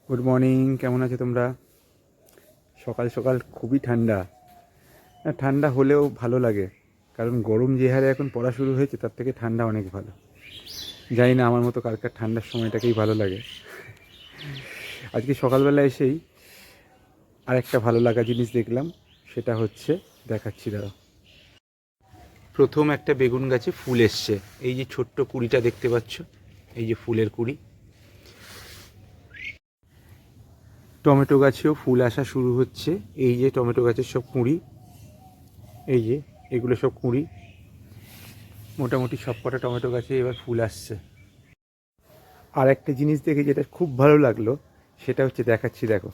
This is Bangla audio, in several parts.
গুড মর্নিং, কেমন আছো তোমরা? সকাল সকাল খুবই ঠান্ডা। ঠান্ডা হলেও ভালো লাগে, কারণ গরম যে হারে এখন পড়া শুরু হয়েছে তার থেকে ঠান্ডা অনেক ভালো। জানি না আমার মতো কার কার ঠান্ডার সময়টাকেই ভালো লাগে। আজকে সকালবেলা এসেই আরেকটা ভালো লাগা জিনিস দেখলাম, সেটা হচ্ছে দেখাচ্ছি দাঁড়াও। প্রথম একটা বেগুন গাছে ফুল এসছে, এই যে ছোট্ট কুড়িটা দেখতে পাচ্ছ, এই যে ফুলের কুড়ি। টমেটো গাছেও ফুল আসা শুরু হচ্ছে, এই যে টমেটো গাছের সব কুঁড়ি, এই যে এগুলো সব কুঁড়ি। মোটামুটি সব কটা টমেটো গাছে এবার ফুল আসছে। আর একটা জিনিস দেখে যেটা খুব ভালো লাগলো, সেটা হচ্ছে দেখাচ্ছি, দেখো।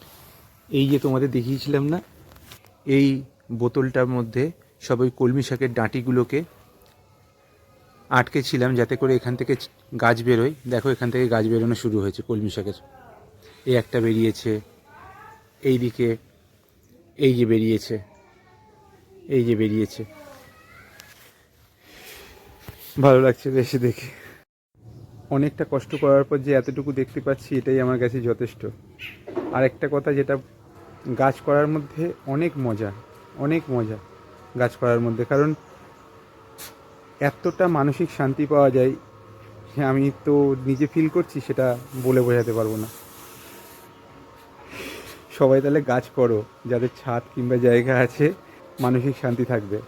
এই যে তোমাদের দেখিয়েছিলাম না, এই বোতলটার মধ্যে সব ওই কলমি শাকের ডাঁটিগুলোকে আটকেছিলাম যাতে করে এখান থেকে গাছ বেরোয়। দেখো এখান থেকে গাছ বেরোনো শুরু হয়েছে কলমি শাকের। এই একটা বেরিয়েছে, এই দিকে এই যে বেরিয়েছে, এই যে বেরিয়েছে। ভালো লাগছে বেশি দেখে। অনেকটা কষ্ট করার পর যে এতটুকু দেখতে পাচ্ছি, এটাই আমার কাছে যথেষ্ট। আর একটা কথা, যেটা গাছ করার মধ্যে অনেক মজা, অনেক মজা গাছ করার মধ্যে, কারণ এতটা মানসিক শান্তি পাওয়া যায়, আমি তো নিজে ফিল করছি, সেটা বলে বোঝাতে পারবো না। সবাই তাহলে গাছ করো, যাদের ছাদ কিংবা জায়গা আছে, মানসিক শান্তি থাকবে।